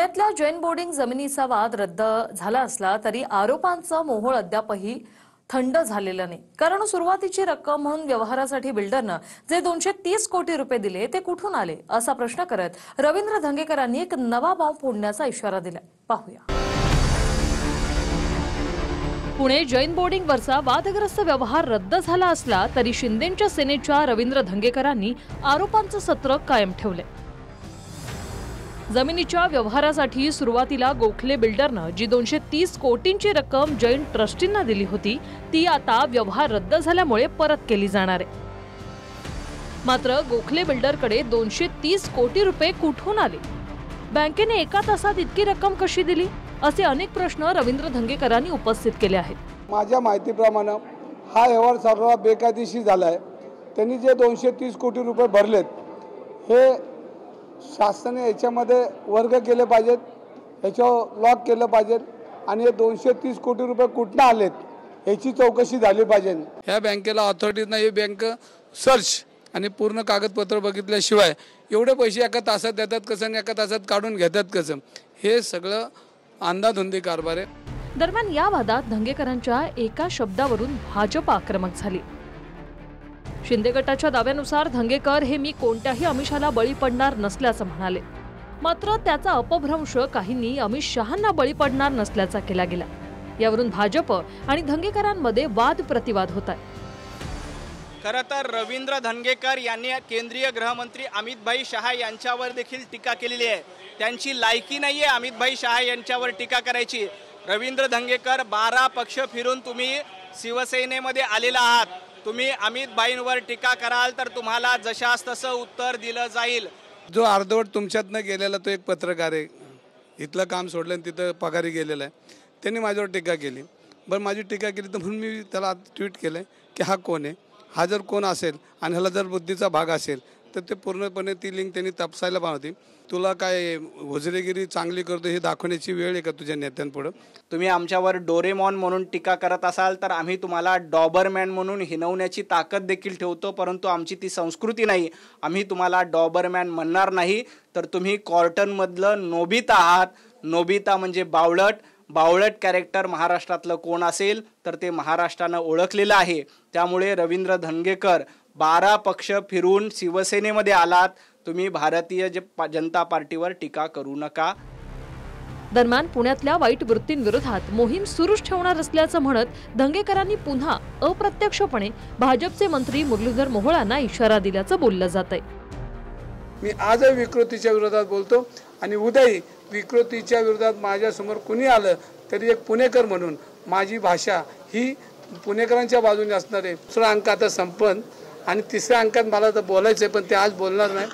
पुण्यातल्या जैन बोर्डिंग जमिनीचा वाद रद्द झाला असला तरी आरोपांचा मोहोळ अद्यापही थंड झालेला नाही। कारण सुरुवातीची रक्कम म्हणून व्यवहारासाठी बिल्डरनं जे 230 कोटी रुपये दिले ते कुठून आले असा प्रश्न करत रवींद्र धंगेकरांनी एक नवा बॉम्ब फोडण्याचा इशारा दिला। पाहूया। पुणे जैन बोर्डिंगवरचा वादग्रस्त व्यवहार रद्द झाला असला तरी शिंदेंच्या सेनेच्या रवींद्र धंगेकरांनी आरोपांचं सत्र कायम ठेवले। जमिनीच्या व्यवहारासाठी सुरुवातीला गोखले बिल्डरनं जी 230 कोटींची रक्कम जैन ट्रस्टींना दिली होती ती आता व्यवहार रद्द झाल्यामुळे परत केली जाणार आहे। मात्र गोखले बिल्डरकडे 230 कोटी रुपये कुठून आले, बँकेने एका तासात इतकी रक्कम कशी दिली असे अनेक प्रश्न रवींद्र धंगेकरांनी उपस्थित केले आहेत। माझ्या माहितीप्रमाणे हा व्यवहार सर्व बेकायदेशीर झाला आहे। त्यांनी जे 230 कोटी रुपये भरलेत हे शासनाने याच्यामध्ये वर्ग केले पाहिजेत, याच्यावर लॉक केलं पाहिजे आणि हे 230 कोटी रुपये कुठून आलेत याची चौकशी झाली पाहिजे। ह्या बँकेला ऑथॉरिटीज नाही, बँक सर्च आणि पूर्ण कागदपत्र बघितल्याशिवाय एवढे पैसे एका तासात देतात कसं आणि एका तासात काढून घेतात कसं, हे सगळं अंधाधुंदी कारभार आहे। दरम्यान या वादात धंगेकरांच्या एका शब्दावरून भाजप आक्रमक झाली। शिंदे गटाच्या दाव्यानुसार धंगेकर हे मी कोणत्याही आमिषाला बळी पडणार नसल्याचं म्हणाले। मात्र त्याचा अपभ्रंश काहींनी अमित शहांना बळी पडणार नसल्याचा केला गेला। यावरून भाजप आणि धंगेकरांमध्ये वाद प्रतिवाद होत आहे। खरं तर रवींद्र धंगेकर यांनी केंद्रीय गृहमंत्री अमित शहा यांच्यावर देखील टीका केलेली आहे। त्यांची लायकी नाहीये अमित शहा यांच्यावर टीका करायची। रवींद्र धंगेकर 12 पक्ष फिरून तुम्ही शिवसेनेमध्ये आलेला आहात, तुम्ही अमित टीका कराल तर तुम्हाला जशास तसं उत्तर दिलं जाईल। जो अर्धवट तुमच्यातनं गेलेला तो एक पत्रकार आहे, इथलं काम सोडलं आणि तिथं पगारी गेलेला आहे, त्यांनी माझ्यावर टीका केली। बरं माझी टीका केली तर म्हणून मी त्याला ट्विट केलं की हा कोण आहे, हा जर कोण असेल आणि ह्याला जर बुद्धीचा भाग असेल तर ते पूर्णपणे ती लिंक त्यांनी तपासायला पाहिजे। तुला काय वजरेगिरी चांगली करतो हे दाखवण्याची वेळ आहे का तुझ्या नेत्यांपुढं? तुम्ही आमच्यावर डोरेमॉन म्हणून टीका करत असाल तर आम्ही तुम्हाला डॉबरमॅन म्हणून हिनवण्याची ताकद देखील ठेवतो, परंतु आमची ती संस्कृती नाही। आम्ही तुम्हाला डॉबरमॅन म्हणणार नाही, तर तुम्ही कॉर्टनमधलं नोबिता आहात। नोबिता म्हणजे बावळट, बावळट कॅरेक्टर महाराष्ट्रातलं कोण असेल तर ते महाराष्ट्रानं ओळखलेलं आहे। त्यामुळे रवींद्र धंगेकर 12 पक्ष फिरून शिवसेनेमध्ये आलात, तुम्ही भारतीय जनता पार्टीवर टीका करू नका। दरम्यान पुण्यातल्या वाईट वृत्तींविरोधात मोहीम सुरूच ठेवणार असल्याचं म्हणत धंगेकरांनी पुन्हा अप्रत्यक्षपणे भाजपचे मंत्री मुरलीधर मोहोळांना इशारा दिल्याचं बोललं जातंय। मी आजही विकृतीच्या विरोधात बोलतो आणि उद्याही विकृतीच्या विरोधात माझ्यासमोर कुणी आलं तरी एक पुणेकर म्हणून माझी भाषा ही पुणेकरांच्या बाजूने असणार आहे। दुसरा अंक आता संपन्न आणि तिसऱ्या अंकात मला तर बोलायचंय पण ते आज बोलणार नाही।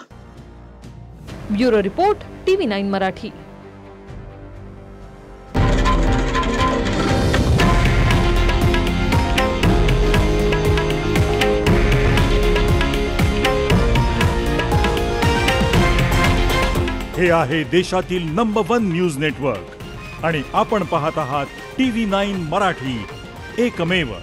Bureau report TV9 Marathi. हे आहे देशातील नंबर 1 न्यूज नेटवर्क आणि आपण पाहत आहात TV9 मराठी, एकमेव।